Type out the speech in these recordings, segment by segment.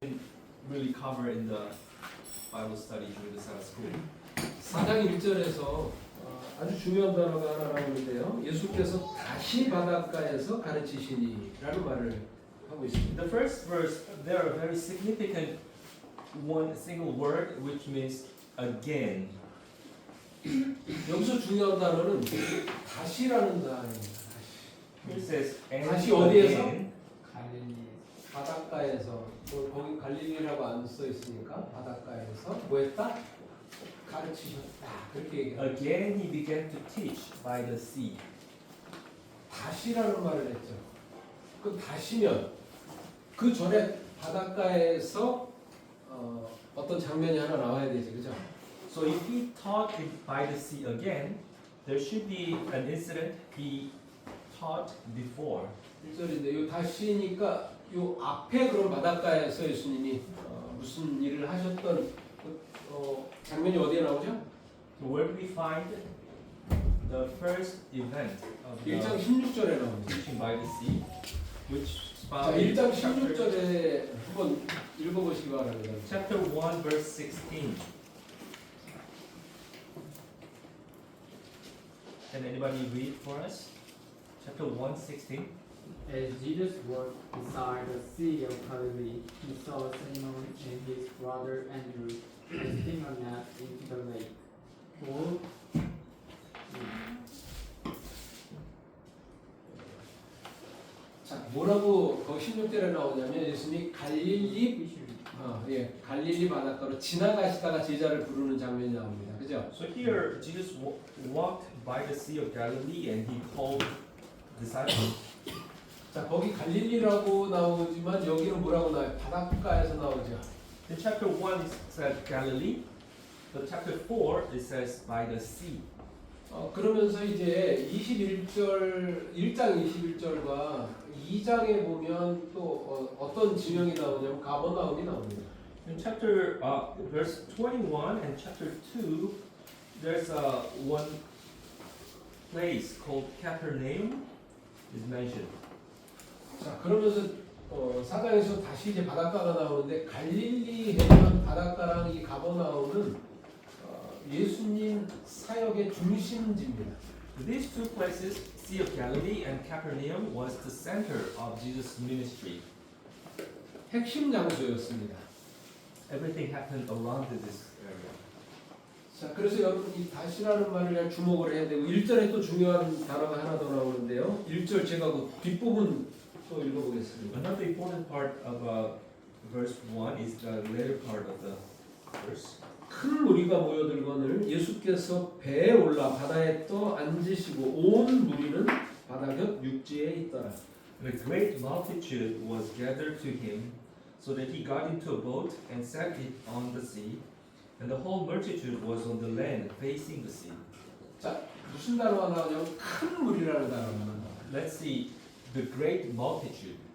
really cover in the Bible study during the Sabbath school. 4장 1절에서 아주 중요한 단어가 하나 나오는데요. 예수께서 다시 바닷가에서 가르치시니라는 말을 하고 있습니다. The first verse, there are very significant one single word which means again. 여기서 중요한 단어는 다시라는 단어입니다. It says and 다시 어디에서? again. 갈릴리 바닷가에서 거기 갈릴리라고 안 써 있으니까 바닷가에서 뭐했다? 가르치셨다. 그렇게 얘기해요. Again he began to teach by the sea. 다시라는 말을 했죠. 그 다시면 그 전에 바닷가에서 어떤 장면이 하나 나와야 되지, 그죠? So if he taught by the sea again, there should be an incident he taught before. 1절인데 요 다시니까 요 앞에 그런 바닷가에서 예수님이 무슨 일을 하셨던 장면이 어디에 나오죠? So where do we find the first event of 1장 the 16절에 나옵니다. teaching by the sea, which is 자, found in 1장 chapter 16절에 한번 읽어보시기 바랍니다. Chapter 1 verse 16. Can anybody read for us? Chapter 1, 16. As Jesus walked beside the Sea of Galilee, he saw Simon and his brother Andrew casting a net into the lake. For 자, 뭐라고 그 16절에 나오냐면 예수님이 갈릴리 바닷가로 지나가시다가 제자를 부르는 장면이 나옵니다. 그죠? So here Jesus walked by the Sea of Galilee and he called disciples. 자, 거기 갈릴리라고 나오지만 여기는 뭐라고 나와요? 바닷가에서 나오죠. In chapter 1 it says Galilee, but chapter 4 it says by the sea. 그러면서 이제 1장 21절과 2장에 보면 또 어떤 지명이 나오냐면 가버나움이 나옵니다. In chapter verse 21 and chapter 2 there's one place called Capernaum is mentioned. 자, 그러면서 4장에서 다시 이제 바닷가가 나오는데 갈릴리 해변 바닷가랑 이 가버나움은 예수님 사역의 중심지입니다. These two places, Sea of Galilee and Capernaum, was the center of Jesus' ministry. 핵심 장소였습니다. Everything happened around this area. 자, 그래서 여러분 이 다시라는 말을 그냥 주목을 해야 되고 1절에 또 중요한 단어가 하나 더 나오는데요. 1절 제가 그 뒷부분 또 읽어보겠습니다. Another important part of verse 1 is the later part of the verse. 큰 무리가 모여들거늘 예수께서 배에 올라 바다에 떠 앉으시고 온 무리는 바다 곁 육지에 있더라. And a great multitude was gathered to him, so that he got into a boat and set it on the sea, and the whole multitude was on the land facing the sea. 자, 무슨 단어가 나오냐면 큰 무리라는 단어가 나옵니다. Let's see the great multitude.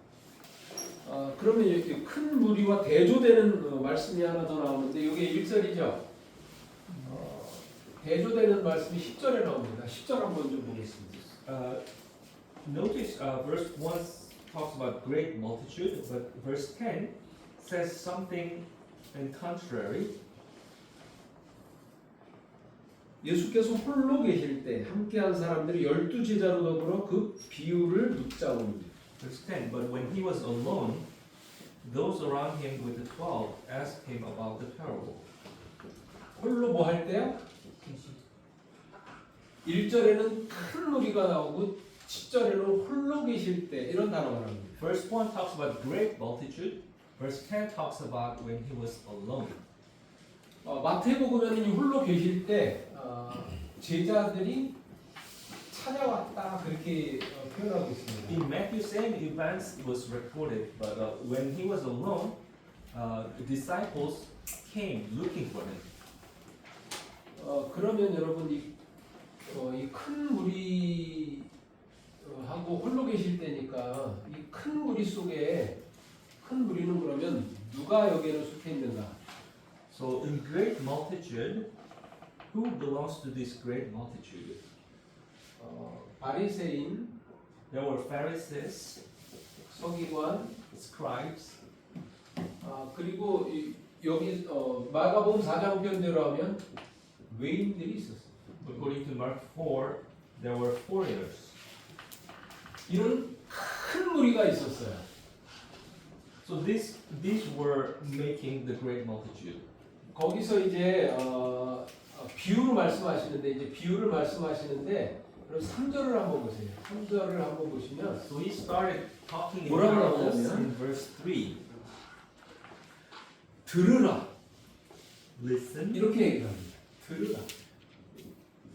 그러면 이렇게 큰 무리와 대조되는 말씀이 하나 더 나오는데 이게 1절이죠. 대조되는 말씀이 10절에 나옵니다. 10절 한번 좀 보겠습니다. Notice verse 1 talks about great multitude, but verse 10 says something in contrary. 예수께서 홀로 계실 때 함께한 사람들이 12제자로 더불어 그 비유를 묻자오니. Verse 10, but when he was alone, those around him with the 12 asked him about the parable. 홀로 뭐 할 때요? 1절에는 큰 무리가 나오고 10절에는 홀로 계실 때 이런 단어가 나옵니다. Verse 1 talks about great multitude. Verse 10 talks about when he was alone. 마태복음에는 이 홀로 계실 때 제자들이 찾아왔다 그렇게 표현하고 있습니다. In Matthew, same events was recorded, but when he was alone, the disciples came looking for him. 그러면 여러분 이 큰 무리 하고 홀로 계실 때니까 이 큰 무리 속에 큰 무리는 그러면 누가 여기에는 속해 있는가? So in great multitude, who belongs to this great multitude? 바리새인, There were Pharisees, 서기관, scribes, 그리고 여기 마가복음 4장 편대로 하면 외인들이 있었어요. According to Mark 4, there were foreigners. 이런 큰 무리가 있었어요. So these were making the great multitude. 거기서 이제 비유를 말씀하시는데 이제 비유를 말씀하시는데 그럼 3절을 한번 보세요. 3절을 한번 보시면 So he started talking in 뭐라고 parables 나오냐면 in verse 3. 들으라 Listen. 이렇게 얘기를 합니다. 들으라.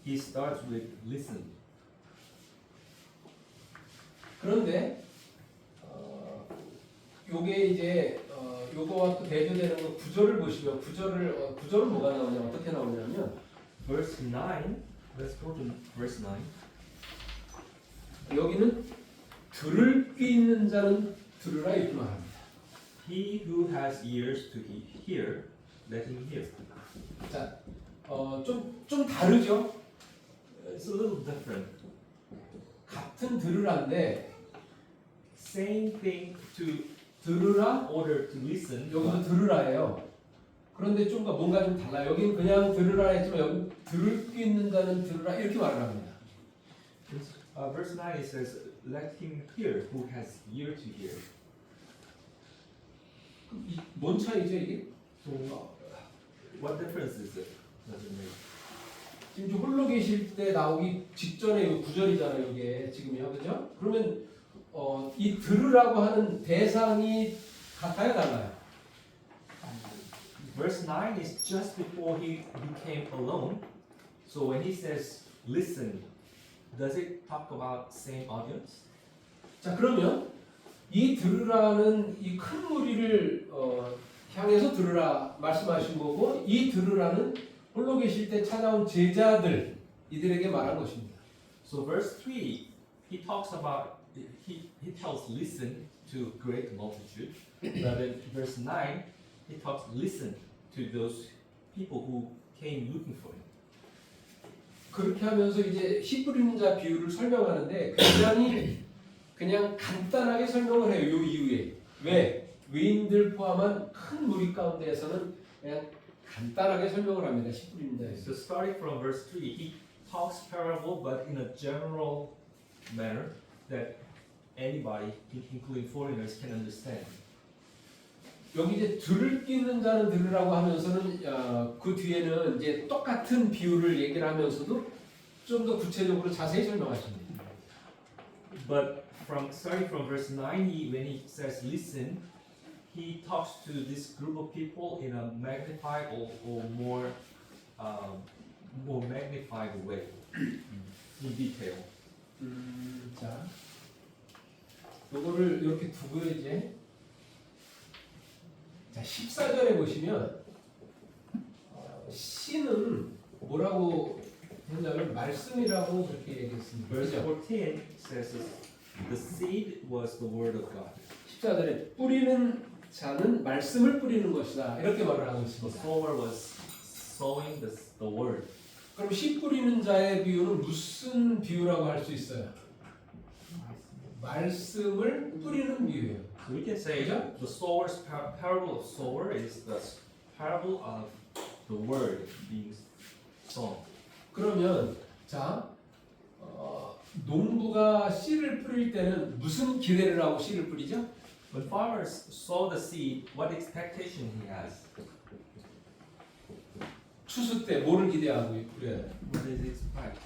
He starts with listen. 그런데 요게 이제 요거와 또 대조되는 거 구절을 보시면 구절은 뭐가 나오냐 어떻게 나오냐면 Verse 9. Let's go to verse 9. 여기는 들을 귀 있는 자는 들으라 이렇게 말합니다. He who has ears to hear, let him hear. 자, 좀 다르죠? It's a little different. 같은 들으라인데 Same thing to 들으라 order to listen. 여기도 들으라예요. 그런데 좀 뭔가 좀 달라요. 여기는 그냥 들으라 했지만 여기 들을 수 있는 자는 들으라 이렇게 말을 합니다. Verse 9 it says, let him hear who has ear to hear. 뭔 차이죠 이게? What difference is it? Does it make? 지금 저 홀로 계실 때 나오기 직전에 이 구절이잖아요 이게 지금이요, 그죠? 그러면 이 들으라고 하는 대상이 같아요, 달라요? Verse 9 is just before he became alone. So when he says listen, does it talk about same audience? 자, 그러면 이 들으라는 이 큰 무리를 향해서 들으라 말씀하신 거고 이 들으라는 홀로 계실 때 찾아온 제자들 이들에게 말한 것입니다. So verse 3, he talks about he tells listen to great multitude. But in verse 9, he talks listen to those people who came looking for him. 그렇게 하면서 이제 씨 뿌리는 자 비유를 설명하는데 굉장히 그냥 간단하게 설명을 해요. 요 이후에 왜 외인들 포함한 큰 무리 가운데에서는 그냥 간단하게 설명을 합니다. 씨 뿌리는 자에서. So starting from verse 3, he talks parable but in a general manner that anybody, including foreigners, can understand. 여기 이제 들을 끼 있는 자는 들으라고 하면서는 그 뒤에는 이제 똑같은 비유를 얘기를 하면서도 좀 더 구체적으로 자세히 설명하십니다. But starting from verse 9, when he says listen, he talks to this group of people in a magnified or more magnified way, in detail. 자, 요거를 이렇게 두고 이제 자 14절에 보시면 씨는 뭐라고 했냐면 말씀이라고 그렇게 얘기했습니다. Verse 그렇죠? 14 says the seed was the word of God. 14절에 뿌리는 자는 말씀을 뿌리는 것이다 이렇게 말을 하고 The 있습니다. sower was sowing the word. 그럼 씨 뿌리는 자의 비유는 무슨 비유라고 할 수 있어요? 말씀을 뿌리는 비유예요. So we can say 그죠? the sower's parable of sower is the parable of the word being sown. 그러면 자 농부가 씨를 뿌릴 때는 무슨 기대를 하고 씨를 뿌리죠? When farmers sow the seed, what expectation he has? 추수 때 뭐를 기대하고 뿌려요? What does he expect?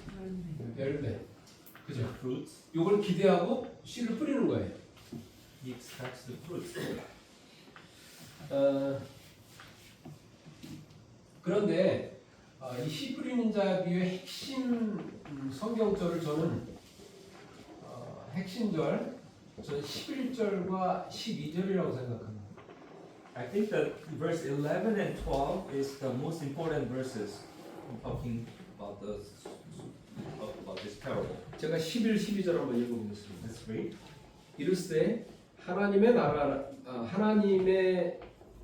열매. 그죠? Fruits. 요걸 기대하고 씨를 뿌리는 거예요. He expects the fruits. 그런데 이 씨 뿌리는 자 비유의 핵심 성경절을 저는 핵심절 저는 11절과 12절이라고 생각합니다. I think that verse 11 and 12 is the most important verses talking about this parable. 제가 11, 12절 한번 읽어보겠습니다. Let's read. 이르시되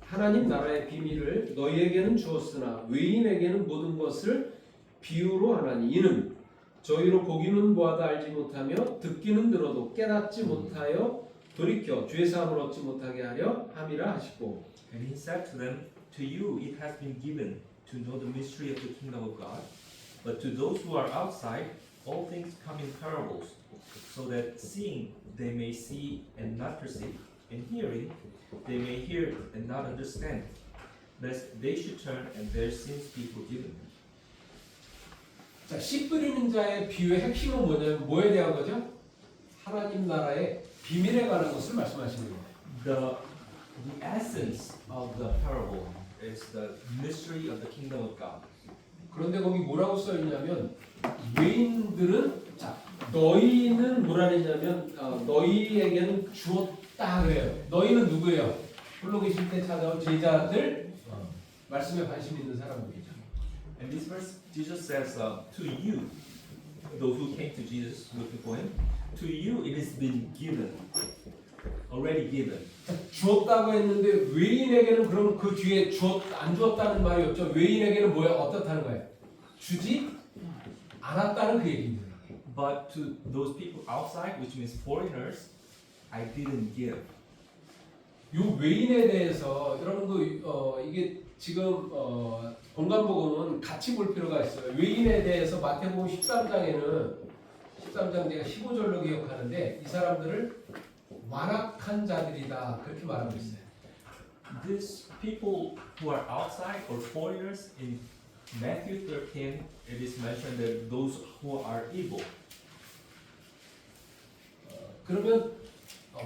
하나님 나라의 비밀을 너희에게는 주었으나 외인에게는 모든 것을 비유로 하나니 이는 저희로 보기는 보아도 알지 못하며 듣기는 들어도 깨닫지 못하여 돌이켜 죄 사함을 얻지 못하게 하려 함이라 하시고 And he said to them, to you it has been given to know the mystery of the kingdom of God, but to those who are outside, all things come in parables, so that seeing they may see and not perceive, and hearing they may hear and not understand, lest they should turn and their sins be forgiven them. 자, 씨 뿌리는 자의 비유의 핵심은 뭐냐면 뭐에 대한 거죠? 하나님 나라의 비밀에 관한 것을 말씀하시는 거예요. The essence of the parable is the mystery of the kingdom of God. 그런데 거기 뭐라고 써 있냐면 외인들은 자 너희는 뭐라 했냐면 너희에게는 주었다 그래요. 너희는 누구예요? 홀로 계실 때 찾아온 제자들 말씀에 관심 있는 사람들이죠. And this verse, Jesus says, to you, those who came to Jesus looking for him, to you it has been given, already given. 주었다고 했는데 외인에게는 그럼 그 뒤에 안 주었다는 말이 없죠. 외인에게는 뭐야? 어떻다는 거예요? 주지 않았다는 그 얘기입니다. But to those people outside, which means foreigners, I didn't give. 요 외인에 대해서 여러분도 이게 지금 공간복음은 같이 볼 필요가 있어요. 외인에 대해서 마태복음 13장에는 13장 제가 15절로 기억하는데 이 사람들을 완악한 자들이다 그렇게 말하고 있어요. These people who are outside or foreigners in Matthew 13, it is mentioned that those who are evil. 그러면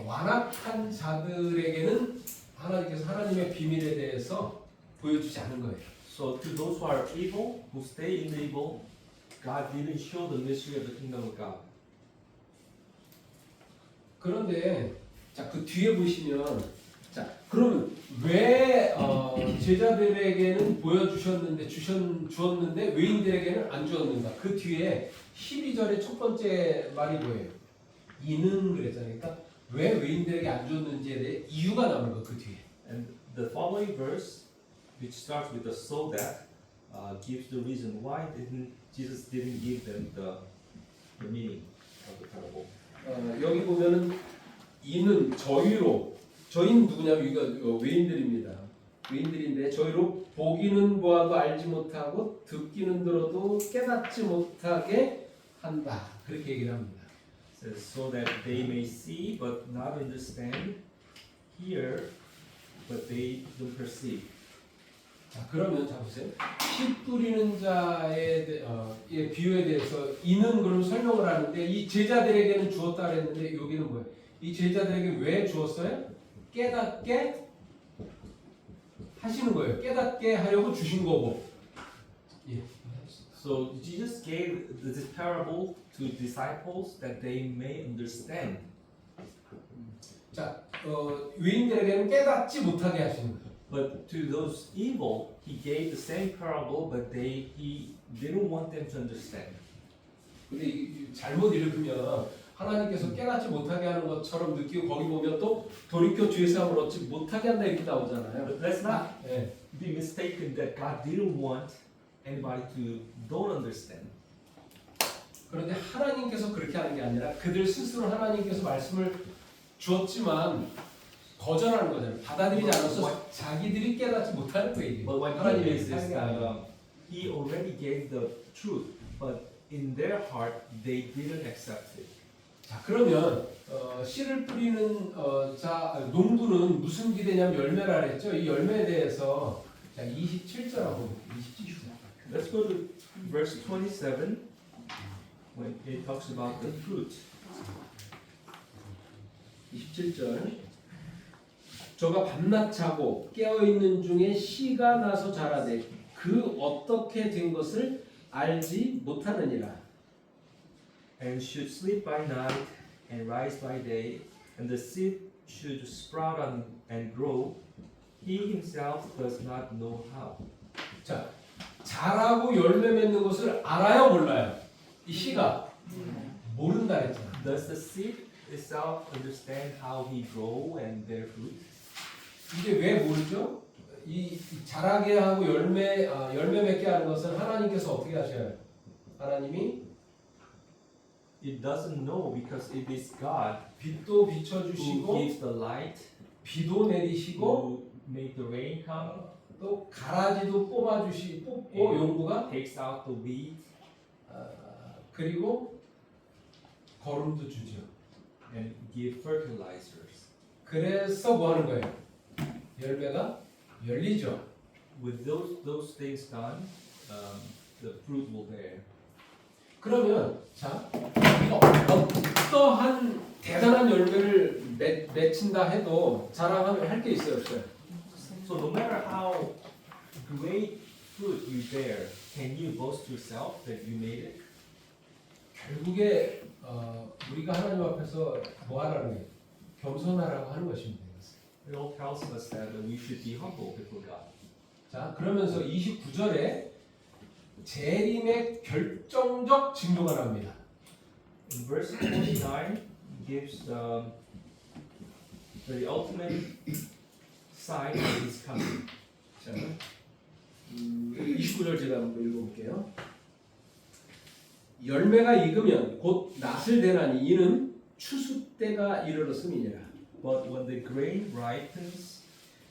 완악한 자들에게는 하나님께서 하나님의 비밀에 대해서 보여주지 않은 거예요. So to those who are evil, who stay in the evil, God didn't show the mystery of the kingdom of God. 그런데 자 그 뒤에 보시면 자 그러면 왜 제자들에게는 보여주셨는데 주었는데 외인들에게는 안 주었는가? 그 뒤에 12절의 첫 번째 말이 뭐예요? 이는 그랬잖아요. 그러니까 왜 외인들에게 안 줬는지에 대해 이유가 나오는 거 그 뒤에. And the following verse, which starts with the so that, gives the reason why Jesus didn't give them the meaning of the parable. 여기 보면은 이는 저희는 누구냐면 이거 외인들입니다. 외인들인데 저희로 보기는 보아도 알지 못하고 듣기는 들어도 깨닫지 못하게 한다. 그렇게 얘기를 합니다. It says so that they may see but not understand, hear but they don't perceive. 자 그러면 자 보세요. 씨 뿌리는 자의 비유에 대해서 이는 그럼 설명을 하는데 이 제자들에게는 주었다 그랬는데 여기는 뭐예요? 이 제자들에게 왜 주었어요? 깨닫게 하시는 거예요. 깨닫게 하려고 주신 거고. 예. So Jesus gave this parable to disciples that they may understand. 자 외인들에게는 깨닫지 못하게 하시는 거예요. But to those evil, he gave the same parable, but he didn't want them to understand. 근데 잘못 읽으면 하나님께서 깨닫지 못하게 하는 것처럼 느끼고 거기 보면 또 돌이켜 주의 사함을 얻지 못하게 한다 이렇게 나오잖아요. But let's not 예. be mistaken that God didn't want anybody to don't understand. 그런데 하나님께서 그렇게 하는 게 아니라 그들 스스로 하나님께서 말씀을 주었지만 거절하는 거잖아요. 받아들이지 않아서 자기들이 깨닫지 못하는 거예요. But what he 하나님이 is 하는 게 아니라. he already gave the truth, but in their heart they didn't accept it. 자 그러면 씨를 뿌리는 농부는 무슨 기대냐면 열매라 그랬죠. 이 열매에 대해서 자 27절하고 27절. Let's go to verse 27 when it talks about the fruit. 27절. 저가 밤낮 자고 깨어 있는 중에 씨가 나서 자라되 그 어떻게 된 것을 알지 못하느니라. And should sleep by night and rise by day, and the seed should sprout and grow. He himself does not know how. 자, 자라고 열매 맺는 것을 알아요, 몰라요? 이 씨가 모른다 했잖아. Does the seed itself understand how he grow and bear fruit? 이게 왜 모르죠? 이 자라게 하고 열매 맺게 하는 것은 하나님께서 어떻게 하셔요? 하나님이 It doesn't know because it is God 빛도 who 비춰주시고 gives the light, 비도 내리시고 who make the rain come, 또 가라지도 뽑고 용부가 takes out the weed, 그리고 거름도 주죠. and give fertilizers. 그래서 뭐 하는 거예요? 열매가 열리죠. With those things done, the fruit will bear. 그러면 자, 우리가 어떠한 대단한 열매를 맺힌다 해도 자랑하면 할 게 있어요, 없어요? So no matter how great fruit you bear, can you boast yourself that you made it? 결국에 우리가 하나님 앞에서 뭐 하라는 거예요? 겸손하라고 하는 것입니다. It all tells us that we should be humble before God. 자, 그러면서 29절에 재림의 결정적 징조가 나옵니다. In verse 49 gives the ultimate sign of His coming. 자, 29절 제가 한번 읽어볼게요. 열매가 익으면 곧 낫을 대나니 이는 추수 때가 이르렀음이니라. But when the grain ripens,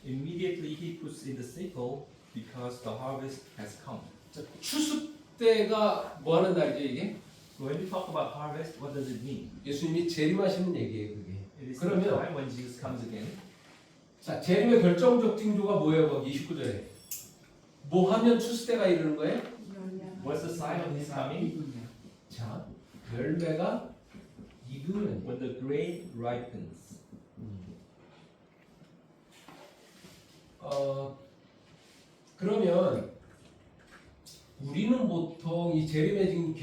immediately he puts in the sickle because the harvest has come. 자, 추수 때가 뭐 하는 날이죠 이게? When you talk about harvest, what does it mean? 예수님이 재림하시는 얘기예요 그게. It is the 그러면 time when Jesus comes again. 자, 재림의 결정적 징조가 뭐예요? 거기 29절에 뭐 하면 추수 때가 이르는 거예요? What's the sign of His coming? 자, 열매가 익으면 When the grain ripens. 그러면 우리는 보통 이 재림의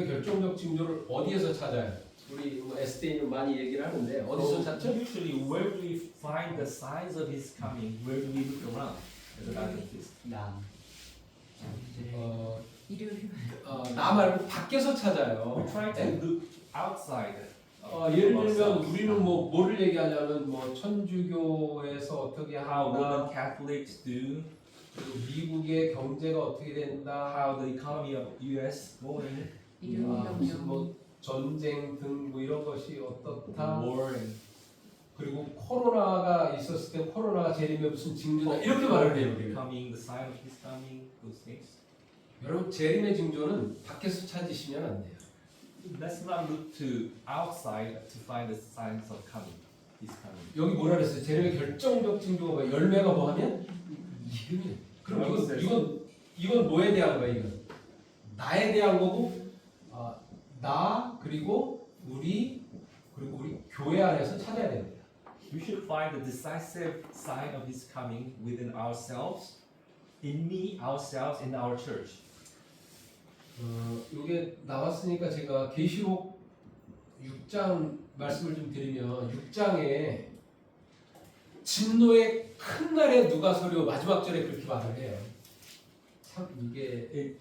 결정적 징조를 어디에서 찾아요? 우리 뭐 SD는 많이 얘기를 하는데 어디서 찾죠? Usually, where do we find the signs of His coming? Where do we look around as an Adventist? 나 말고 밖에서 찾아요. We try to look outside. 예를 들면 우리는 뭐 뭐를 얘기하냐면 뭐 천주교에서 어떻게 How Roman 하나, Catholics do, 그리고 미국의 경제가 어떻게 된다, how the economy of U.S. going, 무슨 뭐 전쟁 등 뭐 이런 것이 어떻다. war and 그리고 코로나가 있었을 때 코로나가 재림의 무슨 징조다 이렇게 말을 해요. 우리가. coming, the sign of His coming, those things. 여러분 재림의 징조는 밖에서 찾으시면 안 돼요. Let's not look to outside to find the signs of coming. His coming. 여기 뭐라 그랬어요? 재림의 결정적 징조가 뭐야? 열매가 뭐 하면 익으면. 그럼 이건 뭐에 대한 거야? 이건 나에 대한 거고, 나 그리고 우리 교회 안에서 찾아야 됩니다. We should find the decisive sign of His coming within ourselves, in me, ourselves, in our church. 이게 나왔으니까 제가 계시록 6장 말씀을 좀 드리면 6장에 진노의 큰 날에 누가 서려 마지막 절에 그렇게 말을 해요. 참 이게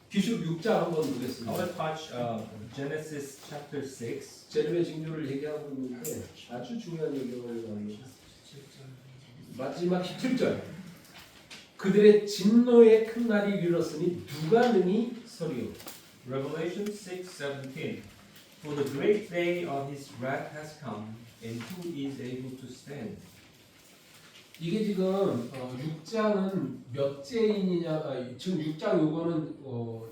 계시록 6장 한번 I 보겠습니다. want to touch Genesis chapter 6. 재림의 징조를 얘기하고 있는데 아주 중요한 얘기를 나옵니다. 마지막 17절. 그들의 진노의 큰 날이 이르렀으니 누가 능히 서리요. Revelation 6:17. For the great day of His wrath has come, and who is able to stand? 이게 지금 6장은 몇째인이냐? 지금 6장 요거는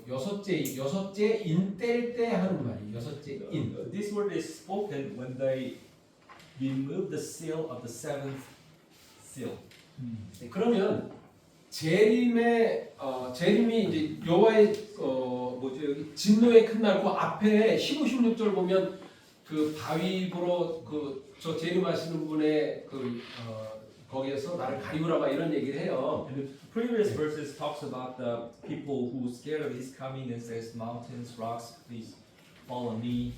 여섯째 인 뗄 때 하는 말이에요. 여섯째 인. This word is spoken when they remove the seal of the seventh seal. 그러면 재림이 이제 여호와의 뭐죠 여기 진노의 큰 날 그 앞에 15, 16절 보면 그 바위보로 저 재림하시는 분의 거기에서 나를 가리우라 막 이런 얘기를 해요. And the previous verses talks about the people who scared of His coming and says, mountains, rocks, please fall on me.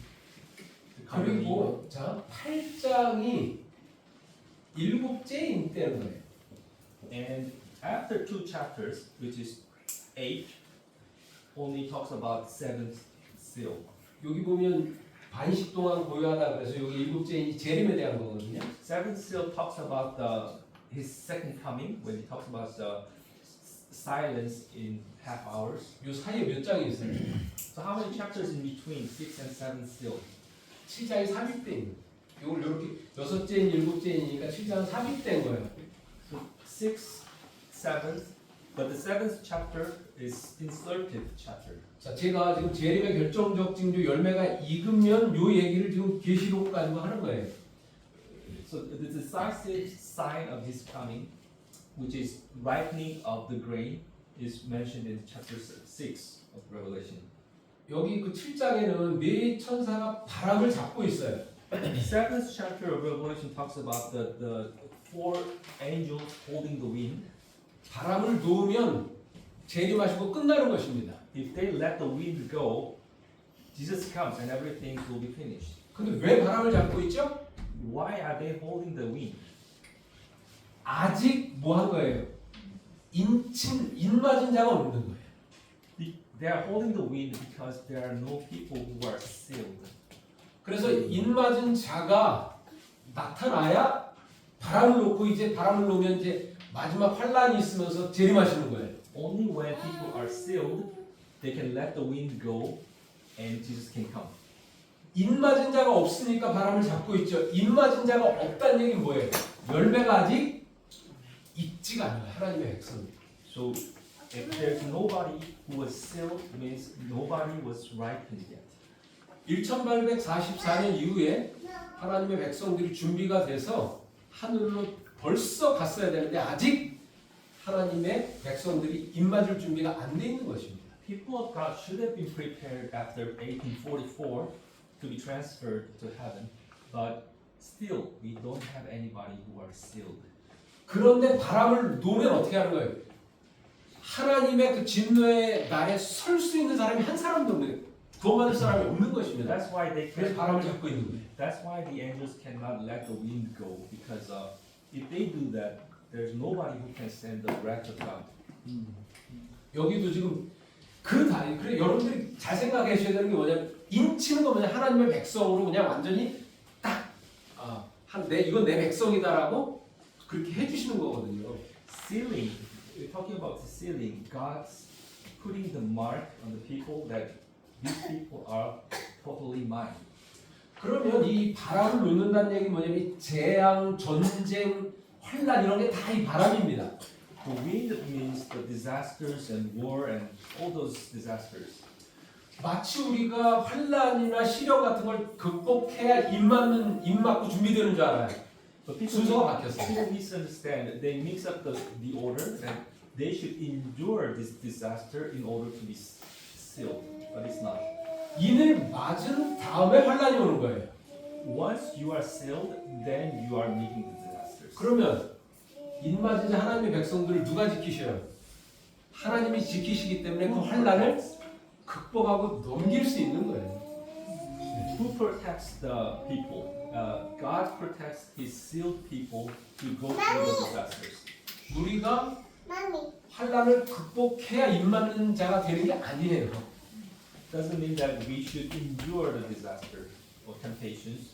To cover me. 그리고 자 8장이 7째인 때는 거예요. And after 2 chapters, which is 8, only talks about seventh seal. 여기 보면 반씩 동안 고요하다 그래서 여기 7째인이 재림에 대한 거거든요. Seventh seal talks about His second coming, when He talks about the silence in half hours. 요 사이에 몇 장이 있어요? So how many chapters in between 6 and 7 seal? 7장이 삽입된 거예요. 이걸 이렇게 6째인 7째이니까 7장은 삽입된 거예요. 6th, 7th, but the 7th chapter is inserted chapter. 자, 제가 지금 재림의 결정적 징조 열매가 익으면 요 얘기를 지금 계시록 가지고 하는 거예요. So the decisive sign of his coming, which is ripening of the grain, is mentioned in chapter 6 of Revelation. 여기 그 7장에는 네 천사가 바람을 잡고 있어요. The 7th chapter of Revelation talks about the 4 angels holding the wind. 바람을 놓으면 재림하시고 끝나는 것입니다. If they let the wind go, Jesus comes and everything will be finished. 근데 왜 바람을 잡고 있죠? Why are they holding the wind? 아직 뭐 한 거예요? 인 맞은 자가 없는 거예요. They are holding the wind because there are no people who are sealed. 그래서 인 맞은 자가 나타나야 바람을 놓고 이제 바람을 놓으면 이제 마지막 환란이 있으면서 재림하시는 거예요. Only when people are sealed, they can let the wind go and Jesus can come. 인 맞은 자가 없으니까 바람을 잡고 있죠. 인 맞은 자가 없다는 얘기는 뭐예요? 열매가 아직 익지가 않아요. 하나님의 백성. So if there's nobody who was sealed, means nobody was ripened yet. 1844년 이후에 하나님의 백성들이 준비가 돼서 하늘로 벌써 갔어야 되는데 아직 하나님의 백성들이 입맞을 준비가 안 돼 있는 것입니다. People of God should have been prepared after 1844 to be transferred to heaven, but still we don't have anybody who are sealed. 그런데 바람을 놓으면 어떻게 하는 거예요? 하나님의 그 진노의 날에 설 수 있는 사람이 한 사람도 없는 거예요. 구원받을 사람이 없는 것입니다. That's why they 그래서 can't. 바람을 잡고 있는 거예요. That's why the angels cannot let the wind go, because if they do that, there's nobody who can stand the wrath of God. 여기도 지금 그래 여러분들이 잘 생각하셔야 되는 게 뭐냐면 인치는 거 뭐냐 하나님의 백성으로 그냥 완전히 이건 내 백성이다라고 그렇게 해주시는 거거든요. Sealing, we're talking about the sealing. God's putting the mark on the people that these people are totally mine. 그러면 이 바람을 놓는다는 얘기 뭐냐면 이 재앙, 전쟁, 환란 이런 게 다 이 바람입니다. The wind means the disasters and war and all those disasters. 마치 우리가 환란이나 시련 같은 걸 극복해야 입 맞고 준비되는 줄 알아요. But people, 순서가 바뀌었어요. people misunderstand. They mix up the order that they should endure this disaster in order to be sealed. But it's not. 인을 맞은 다음에 환란이 오는 거예요. Once you are sealed, then you are meeting the disasters. 그러면 인 맞은 자 하나님의 백성들을 누가 지키셔요? 하나님이 지키시기 때문에 그 환란을 극복하고 넘길 수 있는 거예요. Who protects the people? God protects His sealed people to go through the disasters. 우리가 환란을 극복해야 인 맞는 자가 되는 게 아니에요. Doesn't mean that we should endure the disaster or temptations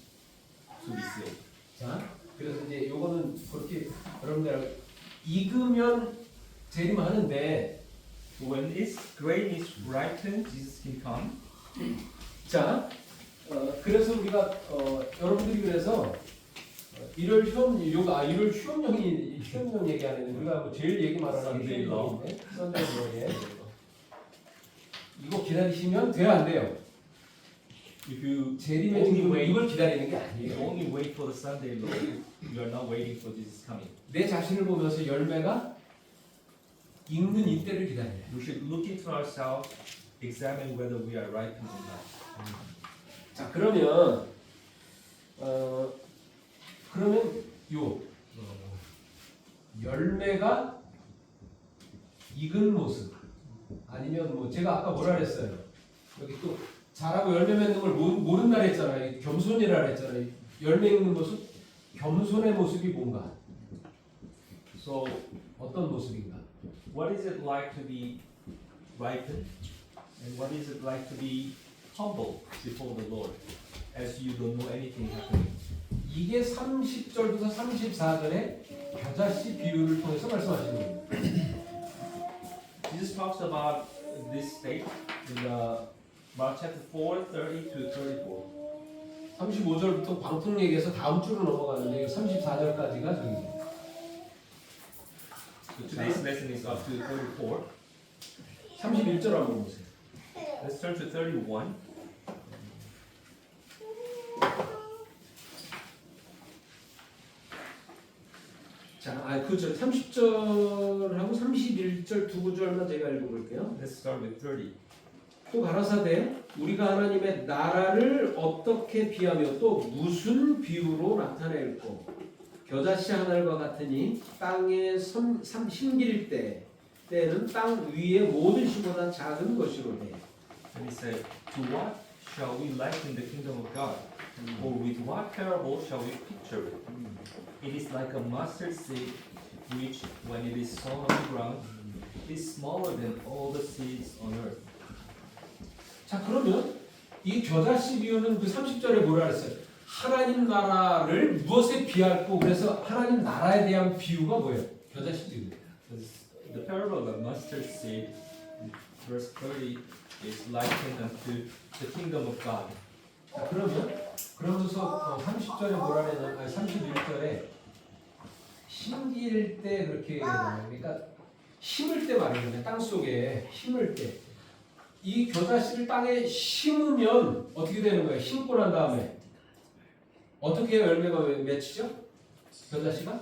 to be sealed. 자, 그래서 이제 요거는 그렇게 여러분들 익으면 재림하는데 When its grain is ripened, Jesus can come. 자, 그래서 우리가 여러분들이 그래서 일월 휴업령 얘기 안 했는데 우리가 뭐 제일 얘기 말하는 게 휴업령인데 썬데이에 이거 기다리시면 돼요 안 돼요? If you 재림의 증거 이걸 기다리는 게 아니에요. only wait for the Sunday law, you are not waiting for Jesus coming. 내 자신을 보면서 열매가 익는 이때를 기다려요. We should look into ourselves, examine whether we are ripened or not. 자 그러면 열매가 익은 모습 아니면 뭐 제가 아까 뭐라 그랬어요? 여기 또 자라고 열매 맺는 걸 모른다 했잖아요. 겸손이라 했잖아요. 열매 익는 모습, 겸손의 모습이 뭔가? So, 어떤 모습인가? what is it like to be ripened, and what is it like to be humble before the Lord, as you don't know anything happening? 이게 30절부터 34절의 겨자씨 비유를 통해서 말씀하시는 겁니다. Jesus talks about this state in Mark chapter 4, 30 to 34. 35절부터 광풍 얘기해서 다음 주로 넘어가는데 34절까지가 저기입니다. So today's lesson is up to 34. 31절 한번 보세요. Let's turn to 31. 자, 그죠. 30절하고 31절 두 구절만 제가 읽어볼게요. Let's start with 30. 또 가라사대 우리가 하나님의 나라를 어떻게 비하며 또 무슨 비유로 나타낼꼬 겨자씨 하늘과 같으니 땅에 심길 때는 땅 위의 모든 시보다 작은 것이로되. And he said, to what shall we liken the kingdom of God? Or with what parable shall we picture it? It is like a mustard seed, which, when it is sown on the ground, is smaller than all the seeds on earth. 자, 그러면 이 겨자씨 비유는 그 30절에 뭐라 그랬어요? 하나님 나라를 무엇에 비할고 그래서 하나님 나라에 대한 비유가 뭐예요? 겨자씨 비유. The parable of the mustard seed, in verse 30, is likened unto the kingdom of God. 자, 그러면서 30절에 뭐라 그랬냐면 31절에 심길 때 그렇게 얘기하잖아요. 그러니까 심을 때 말이에요. 땅 속에 심을 때. 이 겨자씨를 땅에 심으면 어떻게 되는 거예요? 심고 난 다음에 어떻게 열매가 맺히죠? 겨자씨가?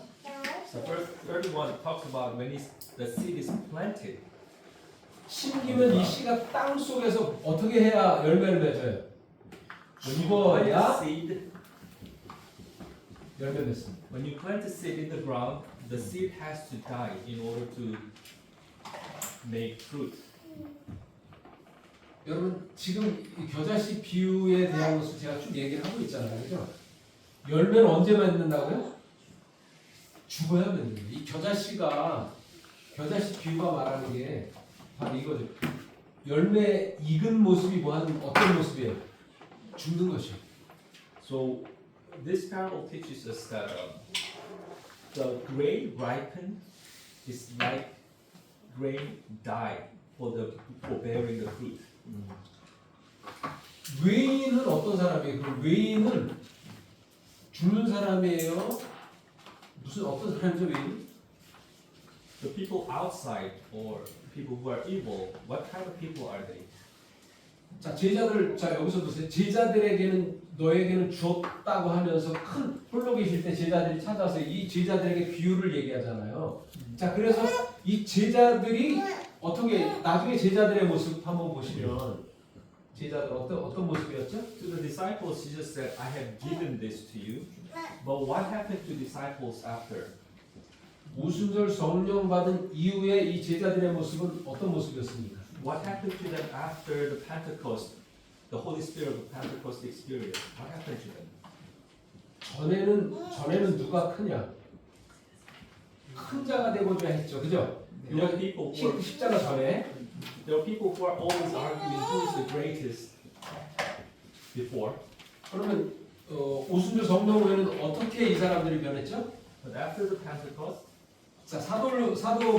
So verse 31 talks about when the seed is planted. 심기면 이 씨가 땅 속에서 어떻게 해야 열매를 맺어요? When you plant the 죽어야 seed, 열매 맺습니다. when you plant the seed in the ground, the seed has to die in order to make fruit. 여러분 지금 이 겨자씨 비유에 대한 것을 제가 쭉 얘기를 하고 있잖아요, 그죠? 열매는 언제 맺는다고요? 죽어야 맺는 거예요. 이 겨자씨 비유가 말하는 게 바로 이거죠. 열매 익은 모습이 뭐하는 어떤 모습이에요? 죽는 것이요. So this parable teaches us that the grain ripened is like grain died for bearing the fruit. 외인은 어떤 사람이에요? 그 외인은 죽는 사람이에요. 무슨 어떤 사람이죠, 외인? The people outside or people who are evil, what kind of people are they? 자, 여기서 보세요. 제자들에게는 너에게는 주었다고 하면서 큰 홀로 계실 때 제자들이 찾아서 이 제자들에게 비유를 얘기하잖아요. 자, 그래서 이 제자들이 어떻게 나중에 제자들의 모습 한번 보시면 제자들 어떤 모습이었죠? To the disciples, Jesus said, I have given this to you. But what happened to disciples after? 오순절 성령 받은 이후에 이 제자들의 모습은 어떤 모습이었습니까? What happened to them after the Pentecost, the Holy Spirit of the Pentecost experience? What happened to them? 전에는 누가 크냐? 큰 자가 되고자 했죠, 그죠? There are people who are, 십자가 전에 there are people who are always arguing who is the greatest before. 그러면 오순절 성령 후에는 어떻게 이 사람들이 변했죠? But after the Pentecost, 자, 사도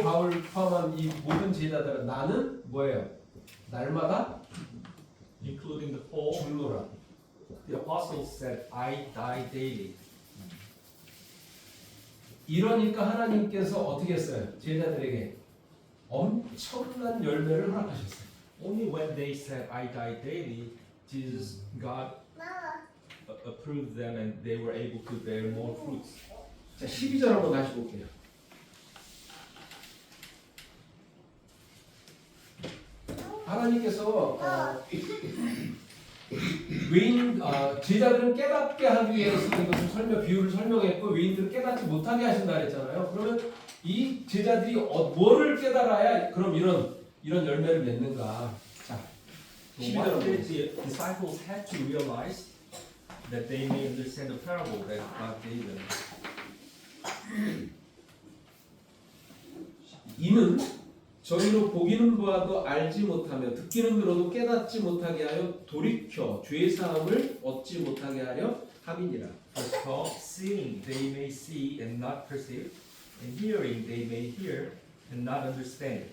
바울 포함한 이 모든 제자들은 나는 뭐예요? 날마다 including the Paul, 죽노라. the apostles said, I die daily. 이러니까 하나님께서 어떻게 했어요? 제자들에게 엄청난 열매를 허락하셨어요. Only when they said, I die daily, God approved them and they were able to bear more fruits. 자, 12절 한번 다시 볼게요. 하나님께서 제자들은 깨닫게 하기 위해서 이것을 비유를 설명했고 외인들은 깨닫지 못하게 하신다 그랬잖아요. 그러면 이 제자들이 뭐를 깨달아야 그럼 이런 열매를 맺는가? 자, So 12절 what did the disciples had to realize that they may understand the parable that God gave them? 이는 저희로 보기는 보아도 알지 못하며 듣기는 들어도 깨닫지 못하게 하여 돌이켜 죄 사함을 얻지 못하게 하려 함이니라. Verse 12, seeing they may see and not perceive, and hearing they may hear and not understand,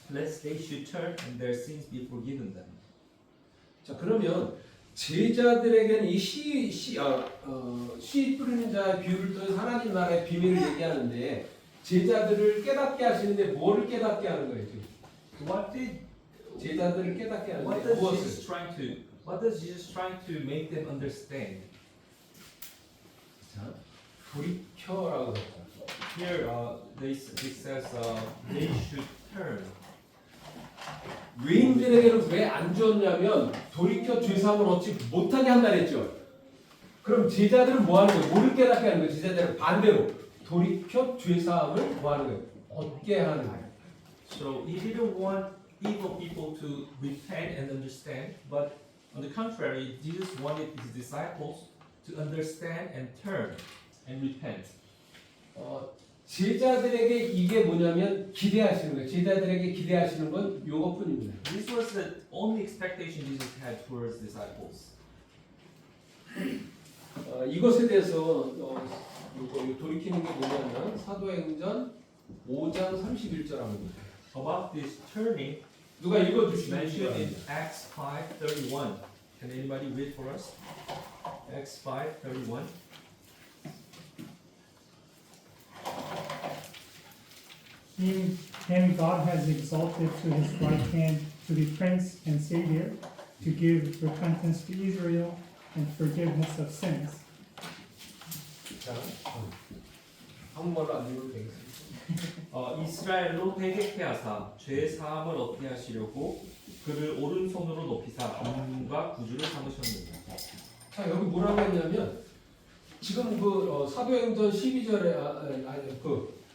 lest they should turn and their sins be forgiven them. 자, 그러면 제자들에게는 이 씨 뿌리는 자의 비유를 통해서 하나님 나라의 비밀을 얘기하는데 제자들을 깨닫게 하시는데 뭐를 깨닫게 하는 거예요 지금? What did 제자들을 깨닫게 what 하는데 does 무엇을? Jesus trying to what does Jesus trying to make them understand? 자, 돌이켜라고 했다. Here it says they should turn. 외인들에게는 왜 안 주었냐면 돌이켜 죄사함을 얻지 못하게 한다 했죠. 그럼 제자들은 뭐 하는 거예요? 뭐를 깨닫게 하는 거예요? 제자들은 반대로 돌이켜 죄사함을 뭐 하는 거예요? 얻게 하는 거예요. So he didn't want evil people to repent and understand, but on the contrary, Jesus wanted his disciples to understand and turn and repent. 제자들에게 이게 뭐냐면 기대하시는 거예요. 제자들에게 기대하시는 건 요것뿐입니다. This was the only expectation Jesus had towards disciples. 이것에 대해서 요거 돌이키는 게 뭐냐면 사도행전 5장 31절 한번 보세요. About this turning, 누가 it's 읽어주시면 mentioned in Acts 5:31. Can anybody read for us? Acts 5:31. Him God has exalted to his right hand to be Prince and Savior, to give repentance to Israel and forgiveness of sins. 자, 한국말로 안 읽어도 되겠습니다. 이스라엘로 회개케 하사 죄 사함을 얻게 하시려고 그를 오른손으로 높이사 주님과 구주를 삼으셨느니라. 자, 여기 뭐라고 했냐면 지금 사도행전 12절에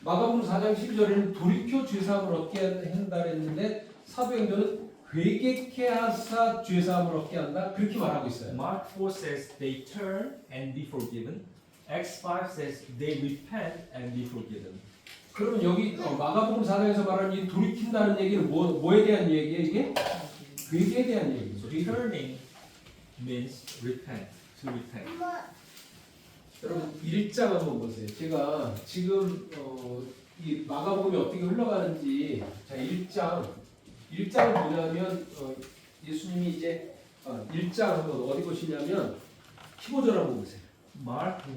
마가복음 4장 12절에는 돌이켜 죄사함을 얻게 한다 했는데 사도행전은 회개케 하사 죄사함을 얻게 한다 그렇게 말하고 있어요. Mark 4 says they turn and be forgiven. Acts 5 says they repent and be forgiven. 그러면 여기 마가복음 4장에서 말하는 이 돌이킨다는 얘기는 뭐에 대한 얘기예요? 이게 회개에 대한 얘기죠. So turning means repent, to repent. 여러분 1장 한번 보세요. 제가 지금 이 마가복음이 어떻게 흘러가는지 자 1장은 뭐냐면 예수님이 이제 1장 한번 어디 보시냐면 15절 한번 보세요. Mark 1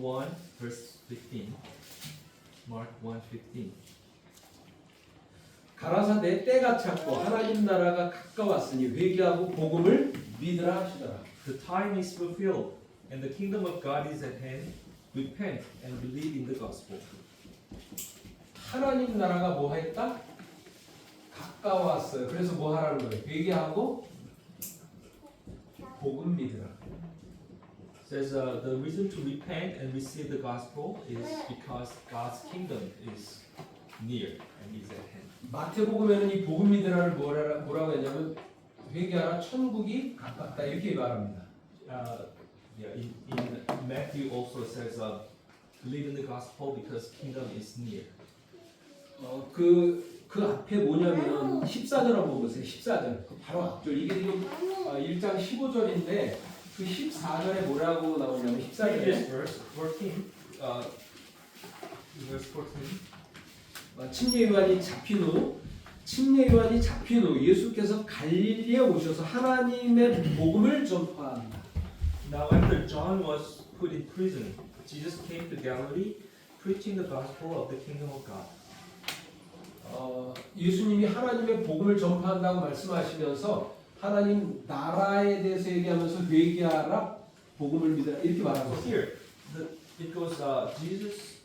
verse 15. Mark 1:15. 가라사대 때가 찼고 하나님 나라가 가까웠으니 회개하고 복음을 믿으라 하시더라. The time is fulfilled and the kingdom of God is at hand. Repent and believe in the gospel. 하나님 나라가 뭐 했다? 가까웠어요. 그래서 뭐 하라는 거예요? 회개하고 복음 믿으라. Says the reason to repent and receive the gospel is because God's kingdom is near and is at hand. 마태복음에는 이 복음 믿으라를 뭐라고 했냐면 회개하라 천국이 가깝다 이렇게 말합니다. In Matthew also says believe in the gospel because kingdom is near. 그 앞에 뭐냐면 14절 한번 보세요. 14절 그 바로 앞절 이게 지금 1장 15절인데 그 14절에 뭐라고 나오냐면 14절에 Verse 14. Verse 14. 침례 요한이 잡힌 후 예수께서 갈릴리에 오셔서 하나님의 복음을 전파한다. Now after John was put in prison, Jesus came to Galilee, preaching the gospel of the kingdom of God. 예수님이 하나님의 복음을 전파한다고 말씀하시면서 하나님 나라에 대해서 얘기하면서 회개하라, 복음을 믿으라 이렇게 말하고 So 있어요. here, it goes Jesus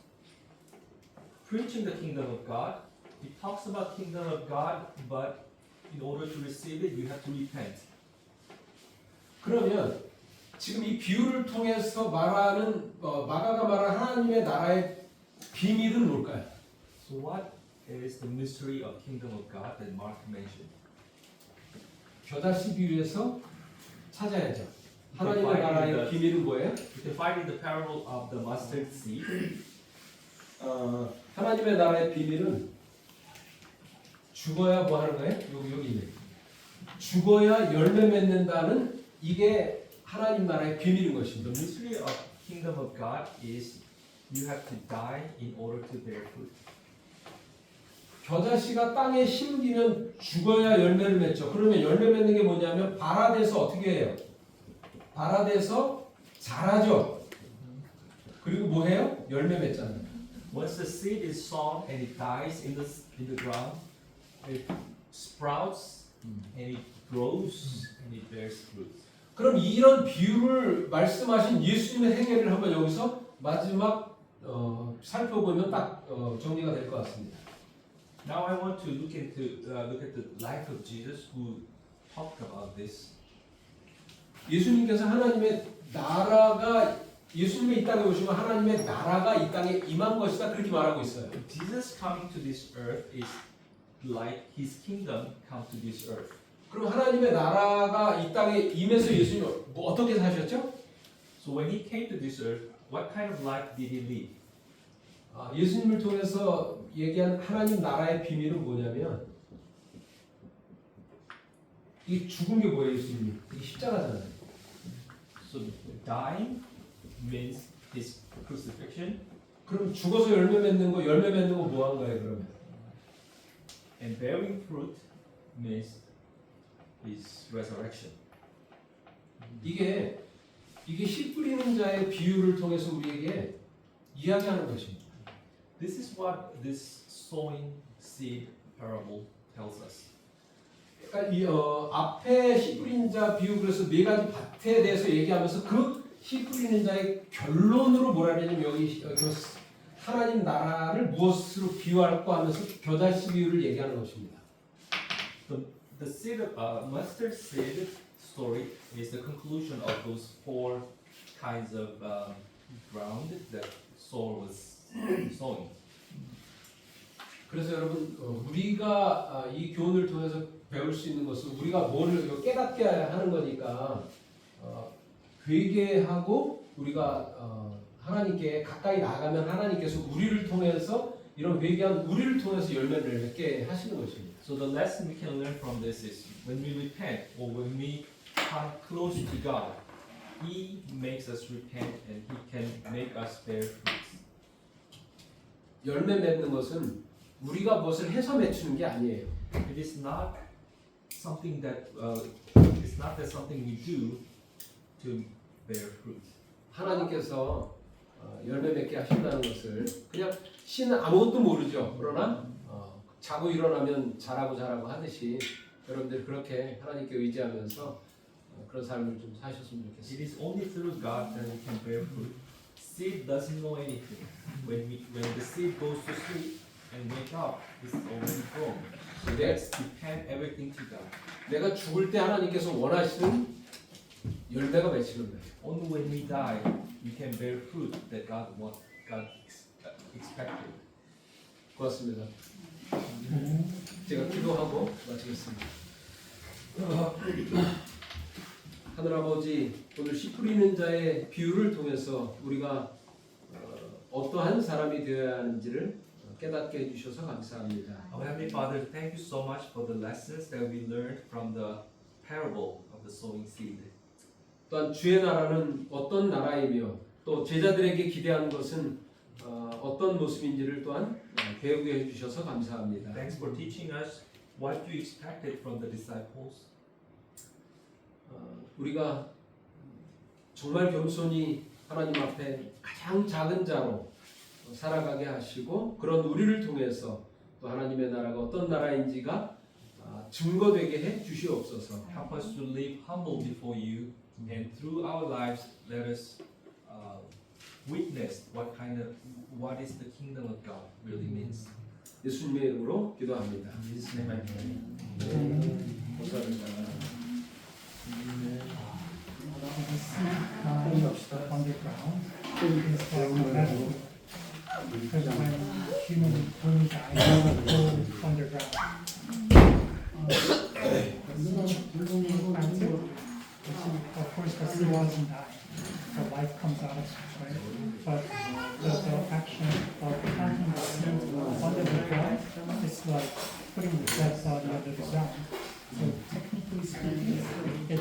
preaching the kingdom of God. He talks about kingdom of God, but in order to receive it, you have to repent. 그러면 지금 이 비유를 통해서 말하는 마가가 말하는 하나님의 나라의 비밀은 뭘까요? So what is the mystery of kingdom of God that Mark mentioned? 겨자씨 비유에서 찾아야죠. 하나님의 나라의 비밀은 뭐예요? You can find in the parable of the mustard seed. 하나님의 나라의 비밀은 죽어야 뭐 하는 거예요? 여기 있네. 죽어야 열매 맺는다는 이게 하나님 나라의 비밀인 The 것입니다. mystery of kingdom of God is you have to die in order to bear fruit. 겨자씨가 땅에 심기면 죽어야 열매를 맺죠. 그러면 열매 맺는 게 뭐냐면 발아돼서 어떻게 해요? 발아돼서 자라죠. 그리고 뭐 해요? 열매 맺잖아요. Once the seed is sown and it dies in the ground, it sprouts and it grows and it bears fruit. 그럼 이런 비유를 말씀하신 예수님의 행위를 한번 여기서 마지막 살펴보면 딱 정리가 될 것 같습니다. Now I want to look at the life of Jesus, who talked about this. 예수님께서 하나님의 나라가 예수님이 이 땅에 오시면 하나님의 나라가 이 땅에 임한 것이다 그렇게 말하고 있어요. Jesus coming to this earth is like His kingdom come to this earth. 그럼 하나님의 나라가 이 땅에 임해서 예수님이 어떻게 사셨죠? So when He came to this earth, what kind of life did He live? 예수님을 통해서 얘기한 하나님 나라의 비밀은 뭐냐면 이 죽은 게 뭐예요, 예수님이? 이 십자가잖아요. So dying means His crucifixion, 그럼 죽어서 열매 맺는 거 뭐 한 거예요, 그러면? and bearing fruit means His resurrection. 이게 씨 뿌리는 자의 비유를 통해서 우리에게 이야기하는 것입니다. This is what this sowing seed parable tells us. 그러니까 이 앞에 씨 뿌리는 자 비유 그래서 네 가지 밭에 대해서 얘기하면서 그 씨 뿌리는 자의 결론으로 뭐라 그러냐면 여기 하나님 나라를 무엇으로 비유할까 하면서 겨자씨 비유를 얘기하는 것입니다. The seed, mustard seed story is the conclusion of those four kinds of ground that soil was sowing. 그래서 여러분 우리가 이 교훈을 통해서 배울 수 있는 것은 우리가 뭐를 깨닫게 하는 거니까 회개하고 우리가 하나님께 가까이 나가면 하나님께서 우리를 통해서 이런 회개한 우리를 통해서 열매를 맺게 하시는 것입니다. So the lesson we can learn from this is when we repent or when we come close to God, He makes us repent and He can make us bear fruits. 열매 맺는 것은 우리가 무엇을 해서 맺추는 게 아니에요. It is not something that something we do to bear fruit. 하나님께서 열매 맺게 하신다는 것을 그냥 씨는 아무것도 모르죠. 그러나 자고 일어나면 잘하고 하듯이 여러분들 그렇게 하나님께 의지하면서 그런 삶을 좀 사셨으면 It 좋겠습니다. is only through God that we can bear fruit. Seed doesn't know anything. When the seed goes to sleep and wake up, it's already grown. So let's depend everything to God. 내가 죽을 때 하나님께서 원하시는 열매가 맺히는 거예요. Only when we die, we can bear fruit that God expected. 고맙습니다. 제가 기도하고 마치겠습니다. 하늘아버지, 오늘 씨 뿌리는 자의 비유를 통해서 우리가 어떠한 사람이 되어야 하는지를 깨닫게 해주셔서 감사합니다. Our Heavenly Father, thank you so much for the lessons that we learned from the parable of the sowing seed. 또한 주의 나라는 어떤 나라이며 또 제자들에게 기대하는 것은 어떤 모습인지를 또한 배우게 해주셔서 감사합니다. Thanks for teaching us what you expected from the disciples. 우리가 정말 겸손히 하나님 앞에 가장 작은 자로 살아가게 하시고 그런 우리를 통해서 또 하나님의 나라가 어떤 나라인지가 증거되게 해 주시옵소서. Help us to live humble before you, and through our lives, let us witness what is the kingdom of God really means. 예수님의 이름으로 기도합니다. In Jesus' name I pray. 감사합니다. The seed underground is like metal. Because when human beings die, they go underground. Of course, the seed doesn't die. The life comes out of it, right? But the action of planting the seed under the ground is like putting the dead body under the ground. So technically speaking, it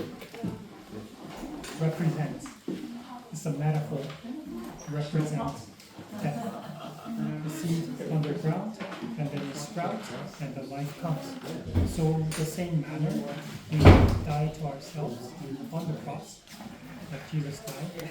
represents, it's a metaphor, represents death. The seed underground, and then it sprouts, and the life comes. So the same manner, we die to ourselves on the cross, that Jesus died.